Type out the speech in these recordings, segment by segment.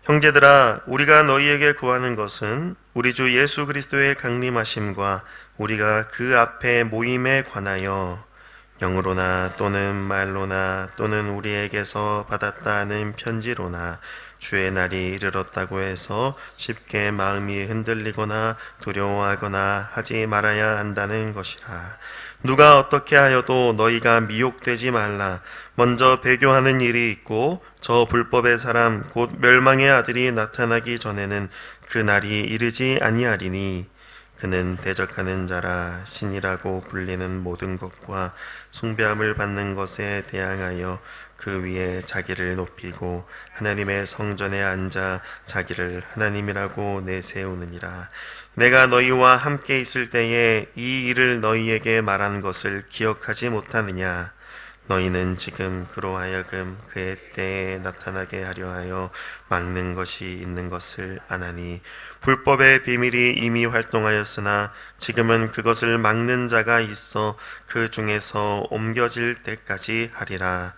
형제들아, 우리가 너희에게 구하는 것은 우리 주 예수 그리스도의 강림하심과 우리가 그 앞에 모임에 관하여 영으로나 또는 말로나 또는 우리에게서 받았다 하는 편지로나 주의 날이 이르렀다고 해서 쉽게 마음이 흔들리거나 두려워하거나 하지 말아야 한다는 것이라. 누가 어떻게 하여도 너희가 미혹되지 말라. 먼저 배교하는 일이 있고 저 불법의 사람 곧 멸망의 아들이 나타나기 전에는 그 날이 이르지 아니하리니 그는 대적하는 자라. 신이라고 불리는 모든 것과 숭배함을 받는 것에 대항하여 그 위에 자기를 높이고 하나님의 성전에 앉아 자기를 하나님이라고 내세우느니라. 내가 너희와 함께 있을 때에 이 일을 너희에게 말한 것을 기억하지 못하느냐. 너희는 지금 그로 하여금 그의 때에 나타나게 하려 하여 막는 것이 있는 것을 아나니 불법의 비밀이 이미 활동하였으나 지금은 그것을 막는 자가 있어 그 중에서 옮겨질 때까지 하리라.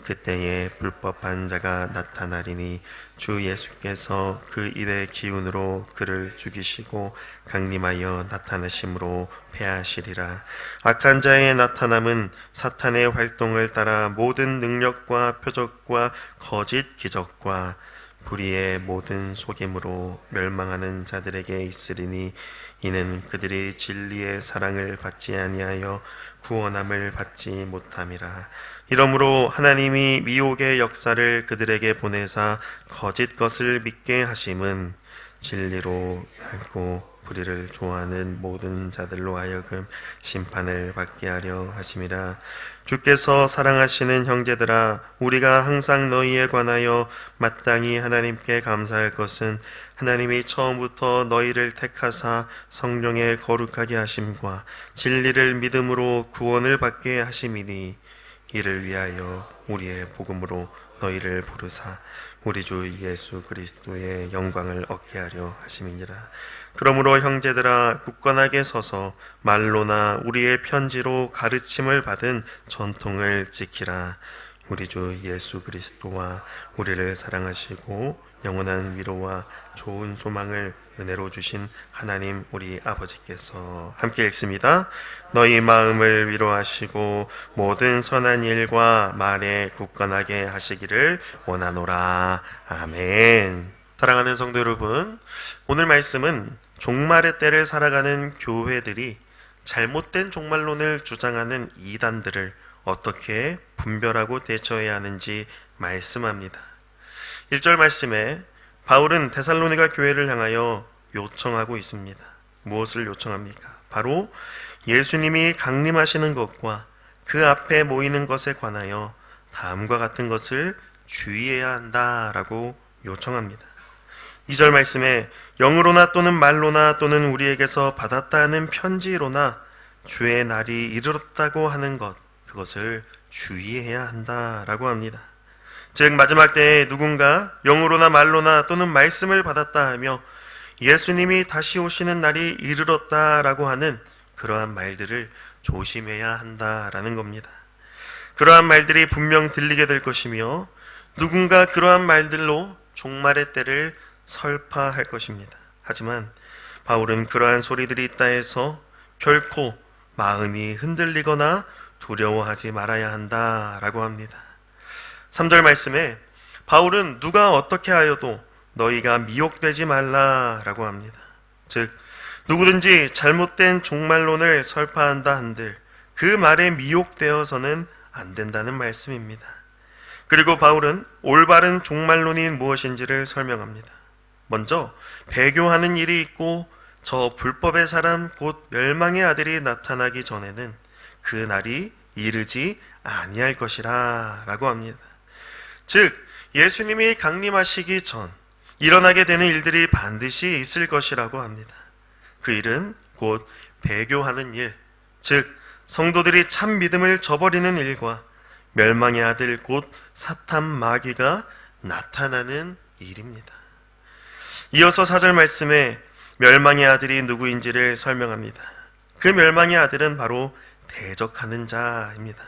그때에 불법한 자가 나타나리니 주 예수께서 그 입의 기운으로 그를 죽이시고 강림하여 나타나심으로 패하시리라. 악한 자의 나타남은 사탄의 활동을 따라 모든 능력과 표적과 거짓 기적과 불의의 모든 속임으로 멸망하는 자들에게 있으리니 이는 그들이 진리의 사랑을 받지 아니하여 구원함을 받지 못함이라. 이러므로 하나님이 미혹의 역사를 그들에게 보내사 거짓 것을 믿게 하심은 진리로 알고 불의를 좋아하는 모든 자들로 하여금 심판을 받게 하려 하심이라. 주께서 사랑하시는 형제들아, 우리가 항상 너희에 관하여 마땅히 하나님께 감사할 것은 하나님이 처음부터 너희를 택하사 성령에 거룩하게 하심과 진리를 믿음으로 구원을 받게 하심이니 이를 위하여 우리의 복음으로 너희를 부르사 우리 주 예수 그리스도의 영광을 얻게 하려 하심이니라. 그러므로 형제들아, 굳건하게 서서 말로나 우리의 편지로 가르침을 받은 전통을 지키라. 우리 주 예수 그리스도와 우리를 사랑하시고 영원한 위로와 좋은 소망을 은혜로 주신 하나님 우리 아버지께서, 함께 읽습니다. 너희 마음을 위로하시고 모든 선한 일과 말에 굳건하게 하시기를 원하노라. 아멘. 사랑하는 성도 여러분, 오늘 말씀은 종말의 때를 살아가는 교회들이 잘못된 종말론을 주장하는 이단들을 어떻게 분별하고 대처해야 하는지 말씀합니다. 1절 말씀에 바울은 데살로니가 교회를 향하여 요청하고 있습니다. 무엇을 요청합니까? 바로 예수님이 강림하시는 것과 그 앞에 모이는 것에 관하여 다음과 같은 것을 주의해야 한다라고 요청합니다. 2절 말씀에 영으로나 또는 말로나 또는 우리에게서 받았다 하는 편지로나 주의 날이 이르렀다고 하는 것, 그것을 주의해야 한다라고 합니다. 즉 마지막 때에 누군가 영으로나 말로나 또는 말씀을 받았다 하며 예수님이 다시 오시는 날이 이르렀다라고 하는 그러한 말들을 조심해야 한다라는 겁니다. 그러한 말들이 분명 들리게 될 것이며 누군가 그러한 말들로 종말의 때를 설파할 것입니다. 하지만 바울은 그러한 소리들이 있다 해서 결코 마음이 흔들리거나 두려워하지 말아야 한다라고 합니다. 3절 말씀에 바울은 누가 어떻게 하여도 너희가 미혹되지 말라라고 합니다. 즉 누구든지 잘못된 종말론을 설파한다 한들 그 말에 미혹되어서는 안 된다는 말씀입니다. 그리고 바울은 올바른 종말론이 무엇인지를 설명합니다. 먼저 배교하는 일이 있고 저 불법의 사람 곧 멸망의 아들이 나타나기 전에는 그 날이 이르지 아니할 것이라 라고 합니다. 즉 예수님이 강림하시기 전 일어나게 되는 일들이 반드시 있을 것이라고 합니다. 그 일은 곧 배교하는 일, 즉 성도들이 참 믿음을 저버리는 일과 멸망의 아들 곧 사탄 마귀가 나타나는 일입니다. 이어서 4절 말씀에 멸망의 아들이 누구인지를 설명합니다. 그 멸망의 아들은 바로 대적하는 자입니다.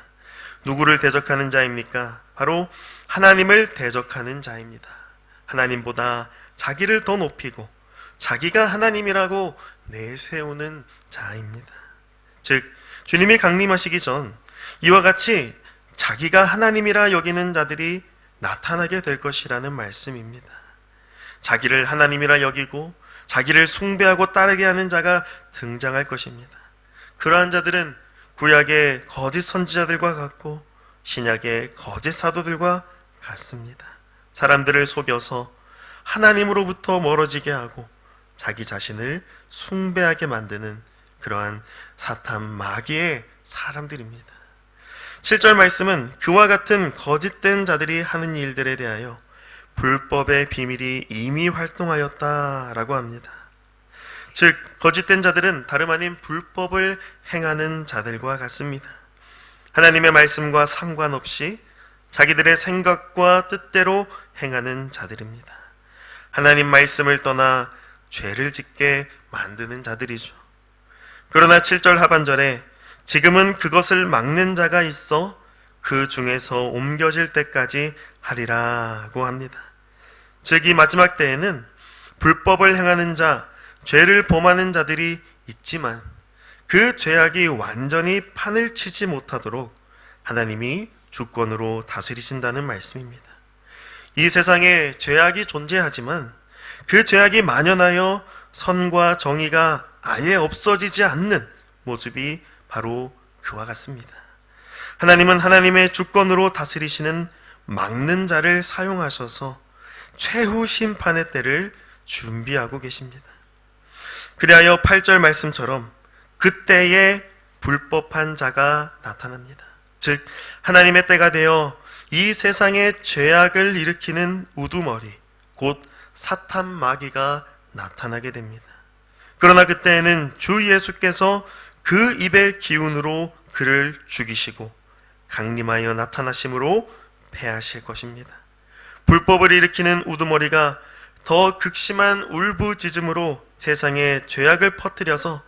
누구를 대적하는 자입니까? 바로 하나님을 대적하는 자입니다. 하나님보다 자기를 더 높이고 자기가 하나님이라고 내세우는 자입니다. 즉 주님이 강림하시기 전 이와 같이 자기가 하나님이라 여기는 자들이 나타나게 될 것이라는 말씀입니다. 자기를 하나님이라 여기고 자기를 숭배하고 따르게 하는 자가 등장할 것입니다. 그러한 자들은 구약의 거짓 선지자들과 같고 신약의 거짓 사도들과 같습니다. 사람들을 속여서 하나님으로부터 멀어지게 하고 자기 자신을 숭배하게 만드는 그러한 사탄 마귀의 사람들입니다. 7절 말씀은 그와 같은 거짓된 자들이 하는 일들에 대하여 불법의 비밀이 이미 활동하였다라고 합니다. 즉 거짓된 자들은 다름 아닌 불법을 행하는 자들과 같습니다. 하나님의 말씀과 상관없이 자기들의 생각과 뜻대로 행하는 자들입니다. 하나님 말씀을 떠나 죄를 짓게 만드는 자들이죠. 그러나 7절 하반절에 지금은 그것을 막는 자가 있어 그 중에서 옮겨질 때까지 하리라고 합니다. 즉 이 마지막 때에는 불법을 행하는 자, 죄를 범하는 자들이 있지만 그 죄악이 완전히 판을 치지 못하도록 하나님이 주권으로 다스리신다는 말씀입니다. 이 세상에 죄악이 존재하지만 그 죄악이 만연하여 선과 정의가 아예 없어지지 않는 모습이 바로 그와 같습니다. 하나님은 하나님의 주권으로 다스리시는 막는 자를 사용하셔서 최후 심판의 때를 준비하고 계십니다. 그리하여 8절 말씀처럼 그때에 불법한 자가 나타납니다. 즉 하나님의 때가 되어 이 세상에 죄악을 일으키는 우두머리 곧 사탄 마귀가 나타나게 됩니다. 그러나 그때에는 주 예수께서 그 입의 기운으로 그를 죽이시고 강림하여 나타나심으로 패하실 것입니다. 불법을 일으키는 우두머리가 더 극심한 울부짖음으로 세상에 죄악을 퍼뜨려서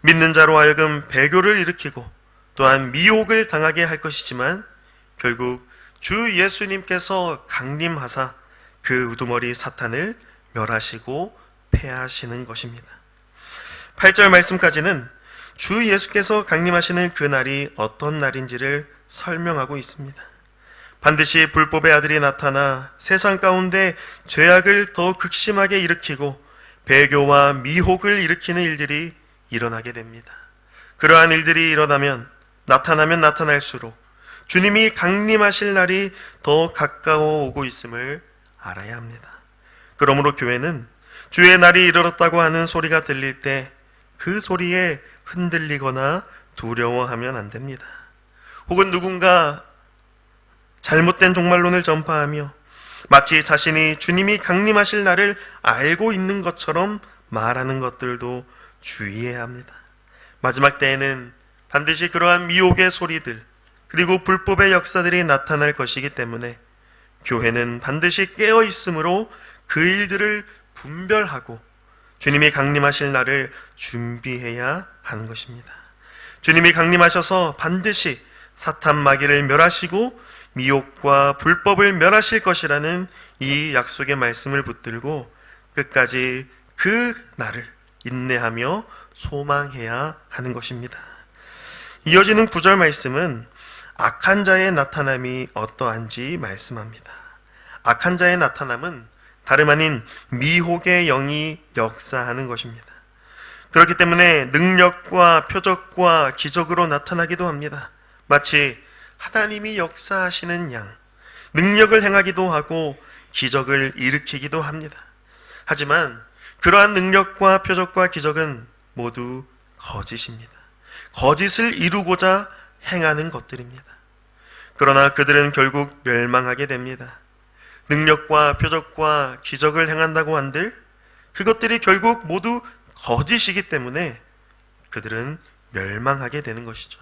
믿는 자로 하여금 배교를 일으키고 또한 미혹을 당하게 할 것이지만 결국 주 예수님께서 강림하사 그 우두머리 사탄을 멸하시고 패하시는 것입니다. 8절 말씀까지는 주 예수께서 강림하시는 그 날이 어떤 날인지를 설명하고 있습니다. 반드시 불법의 아들이 나타나 세상 가운데 죄악을 더 극심하게 일으키고 배교와 미혹을 일으키는 일들이 일어나게 됩니다. 그러한 일들이 나타나면 나타날수록 주님이 강림하실 날이 더 가까워 오고 있음을 알아야 합니다. 그러므로 교회는 주의 날이 이르렀다고 하는 소리가 들릴 때 그 소리에 흔들리거나 두려워하면 안 됩니다. 혹은 누군가 잘못된 종말론을 전파하며 마치 자신이 주님이 강림하실 날을 알고 있는 것처럼 말하는 것들도 주의해야 합니다. 마지막 때에는 반드시 그러한 미혹의 소리들 그리고 불법의 역사들이 나타날 것이기 때문에 교회는 반드시 깨어 있으므로 그 일들을 분별하고 주님이 강림하실 날을 준비해야 하는 것입니다. 주님이 강림하셔서 반드시 사탄 마귀를 멸하시고 미혹과 불법을 멸하실 것이라는 이 약속의 말씀을 붙들고 끝까지 그 날을 인내하며 소망해야 하는 것입니다. 이어지는 9절 말씀은 악한 자의 나타남이 어떠한지 말씀합니다. 악한 자의 나타남은 다름 아닌 미혹의 영이 역사하는 것입니다. 그렇기 때문에 능력과 표적과 기적으로 나타나기도 합니다. 마치 하나님이 역사하시는 양, 능력을 행하기도 하고 기적을 일으키기도 합니다. 하지만 그러한 능력과 표적과 기적은 모두 거짓입니다. 거짓을 이루고자 행하는 것들입니다. 그러나 그들은 결국 멸망하게 됩니다. 능력과 표적과 기적을 행한다고 한들 그것들이 결국 모두 거짓이기 때문에 그들은 멸망하게 되는 것이죠.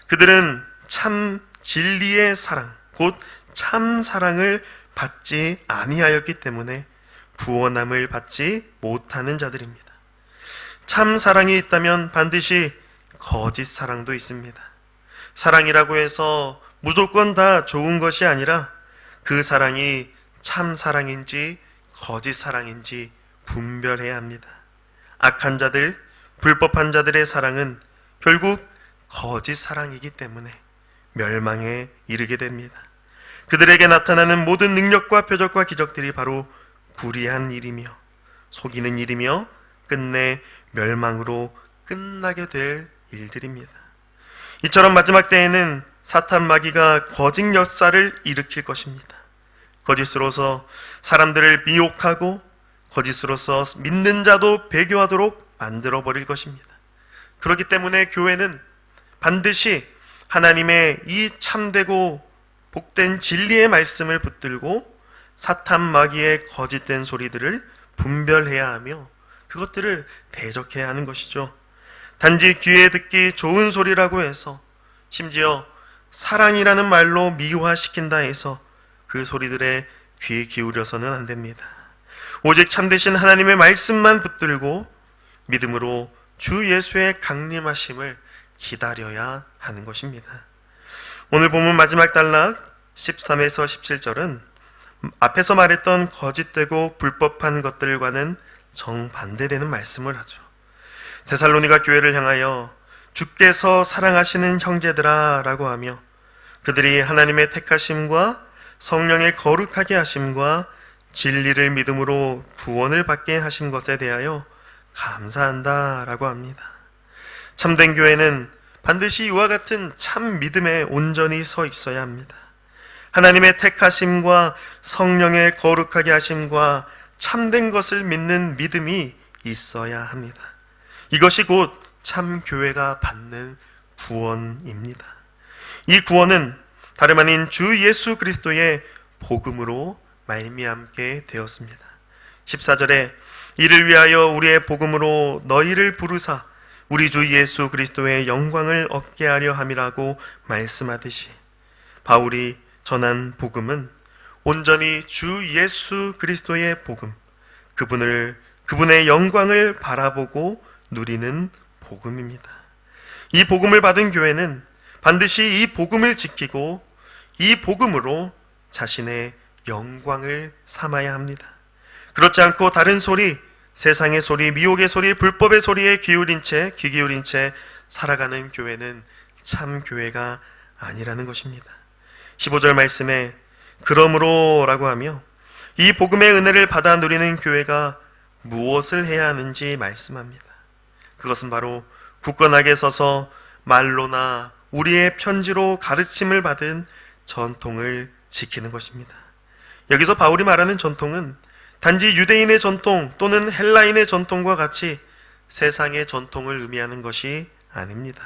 그들은 참 진리의 사랑, 곧 참 사랑을 받지 아니하였기 때문에 구원함을 받지 못하는 자들입니다. 참 사랑이 있다면 반드시 거짓 사랑도 있습니다. 사랑이라고 해서 무조건 다 좋은 것이 아니라 그 사랑이 참 사랑인지 거짓 사랑인지 분별해야 합니다. 악한 자들, 불법한 자들의 사랑은 결국 거짓 사랑이기 때문에 멸망에 이르게 됩니다. 그들에게 나타나는 모든 능력과 표적과 기적들이 바로 불의한 일이며 속이는 일이며 끝내 멸망으로 끝나게 될 일들입니다. 이처럼 마지막 때에는 사탄 마귀가 거짓 역사를 일으킬 것입니다. 거짓으로서 사람들을 미혹하고 거짓으로서 믿는 자도 배교하도록 만들어버릴 것입니다. 그렇기 때문에 교회는 반드시 하나님의 이 참되고 복된 진리의 말씀을 붙들고 사탄 마귀의 거짓된 소리들을 분별해야 하며 그것들을 대적해야 하는 것이죠. 단지 귀에 듣기 좋은 소리라고 해서 심지어 사랑이라는 말로 미화시킨다 해서 그 소리들에 귀 기울여서는 안 됩니다. 오직 참되신 하나님의 말씀만 붙들고 믿음으로 주 예수의 강림하심을 기다려야 하는 것입니다. 오늘 본문 마지막 단락 13에서 17절은 앞에서 말했던 거짓되고 불법한 것들과는 정반대되는 말씀을 하죠. 데살로니가 교회를 향하여 주께서 사랑하시는 형제들아 라고 하며 그들이 하나님의 택하심과 성령의 거룩하게 하심과 진리를 믿음으로 구원을 받게 하신 것에 대하여 감사한다 라고 합니다. 참된 교회는 반드시 이와 같은 참 믿음에 온전히 서 있어야 합니다. 하나님의 택하심과 성령의 거룩하게 하심과 참된 것을 믿는 믿음이 있어야 합니다. 이것이 곧 참 교회가 받는 구원입니다. 이 구원은 다름 아닌 주 예수 그리스도의 복음으로 말미암게 되었습니다. 14절에 이를 위하여 우리의 복음으로 너희를 부르사 우리 주 예수 그리스도의 영광을 얻게 하려 함이라고 말씀하듯이 바울이 전한 복음은 온전히 주 예수 그리스도의 복음, 그분의 영광을 바라보고 누리는 복음입니다. 이 복음을 받은 교회는 반드시 이 복음을 지키고 이 복음으로 자신의 영광을 삼아야 합니다. 그렇지 않고 다른 소리, 세상의 소리, 미혹의 소리, 불법의 소리에 귀 기울인 채 살아가는 교회는 참 교회가 아니라는 것입니다. 15절 말씀에 그러므로 라고 하며 이 복음의 은혜를 받아 누리는 교회가 무엇을 해야 하는지 말씀합니다. 그것은 바로 굳건하게 서서 말로나 우리의 편지로 가르침을 받은 전통을 지키는 것입니다. 여기서 바울이 말하는 전통은 단지 유대인의 전통 또는 헬라인의 전통과 같이 세상의 전통을 의미하는 것이 아닙니다.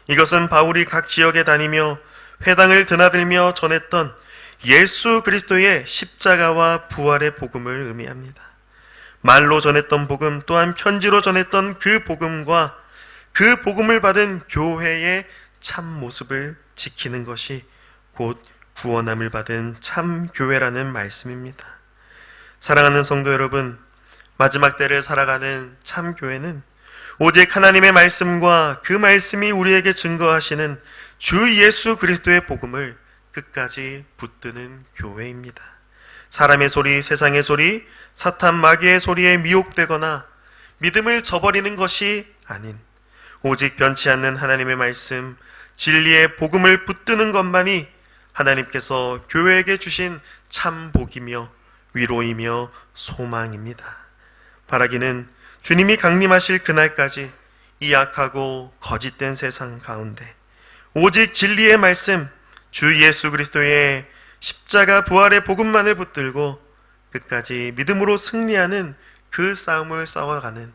이것은 바울이 각 지역에 다니며 회당을 드나들며 전했던 예수 그리스도의 십자가와 부활의 복음을 의미합니다. 말로 전했던 복음 또한 편지로 전했던 그 복음과 그 복음을 받은 교회의 참 모습을 지키는 것이 곧 구원함을 받은 참 교회라는 말씀입니다. 사랑하는 성도 여러분, 마지막 때를 살아가는 참 교회는 오직 하나님의 말씀과 그 말씀이 우리에게 증거하시는 주 예수 그리스도의 복음을 끝까지 붙드는 교회입니다. 사람의 소리, 세상의 소리, 사탄 마귀의 소리에 미혹되거나 믿음을 저버리는 것이 아닌 오직 변치 않는 하나님의 말씀, 진리의 복음을 붙드는 것만이 하나님께서 교회에게 주신 참 복이며 위로이며 소망입니다. 바라기는 주님이 강림하실 그날까지 이 악하고 거짓된 세상 가운데 오직 진리의 말씀, 주 예수 그리스도의 십자가 부활의 복음만을 붙들고 끝까지 믿음으로 승리하는 그 싸움을 싸워가는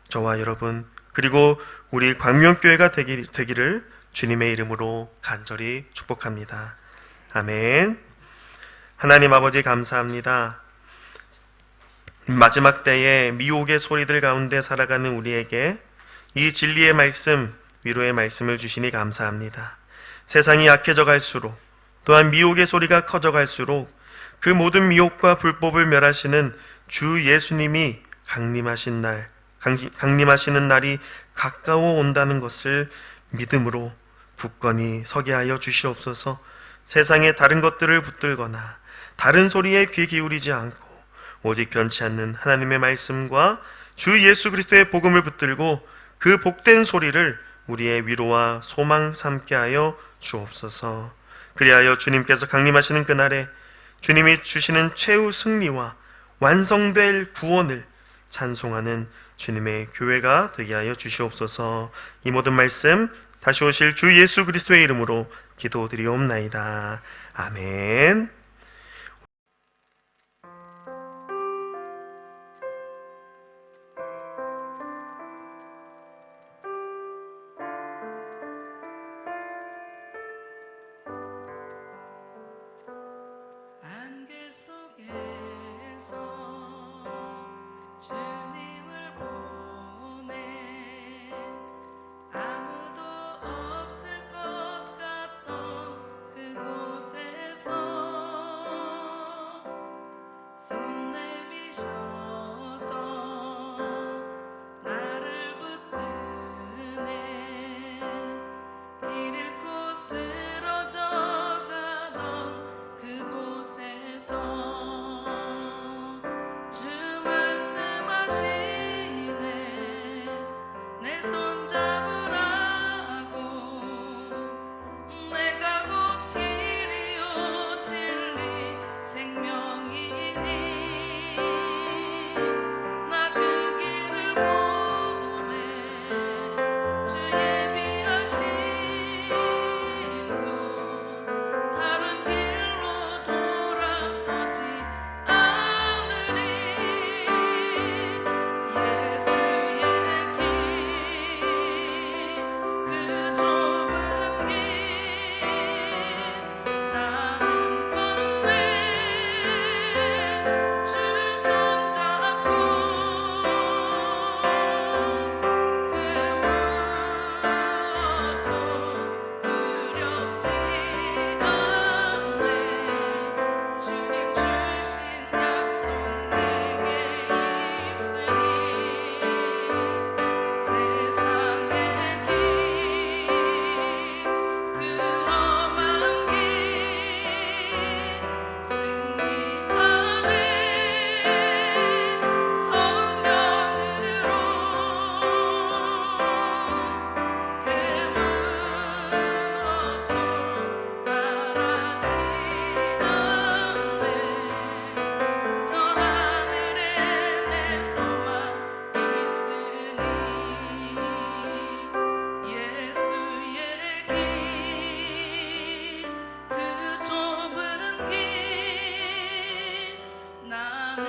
저와 여러분 그리고 우리 광명교회가 되기를 주님의 이름으로 간절히 축복합니다. 아멘. 하나님 아버지 감사합니다. 마지막 때에 미혹의 소리들 가운데 살아가는 우리에게 이 진리의 말씀, 위로의 말씀을 주시니 감사합니다. 세상이 약해져 갈수록 또한 미혹의 소리가 커져 갈수록 그 모든 미혹과 불법을 멸하시는 주 예수님이 강림하시는 날이 가까워 온다는 것을 믿음으로 굳건히 서게 하여 주시옵소서. 세상의 다른 것들을 붙들거나 다른 소리에 귀 기울이지 않고 오직 변치 않는 하나님의 말씀과 주 예수 그리스도의 복음을 붙들고 그 복된 소리를 우리의 위로와 소망 삼게 하여 주옵소서. 그리하여 주님께서 강림하시는 그날에 주님이 주시는 최후 승리와 완성될 구원을 찬송하는 주님의 교회가 되게 하여 주시옵소서. 이 모든 말씀 다시 오실 주 예수 그리스도의 이름으로 기도드리옵나이다. 아멘. 안개 속에서 주님을 보내 아무도 없을 것 같던 그곳에서 손 내미셔서 나를 붙드네 길 잃고 쓰러져 가던 그곳에서 주 말씀하시네 내 손 잡으라고 내가 곧 길이요 진리 생명이니 나 그 길을 보내 주 예비하신 곳 다른 길로 돌아서지 않으리 예수의 길 그 좁은 길 나는 걷네 주 손잡고 그 무엇도 두렵지 않네 주님 주신 약속 내게 있으니 세상의 길 그 험한 길 승리하네 성령으로 그 무엇도 바라지 않네 저 하늘에 내 소망 있으니 예수의 길 그 좁은 길 나는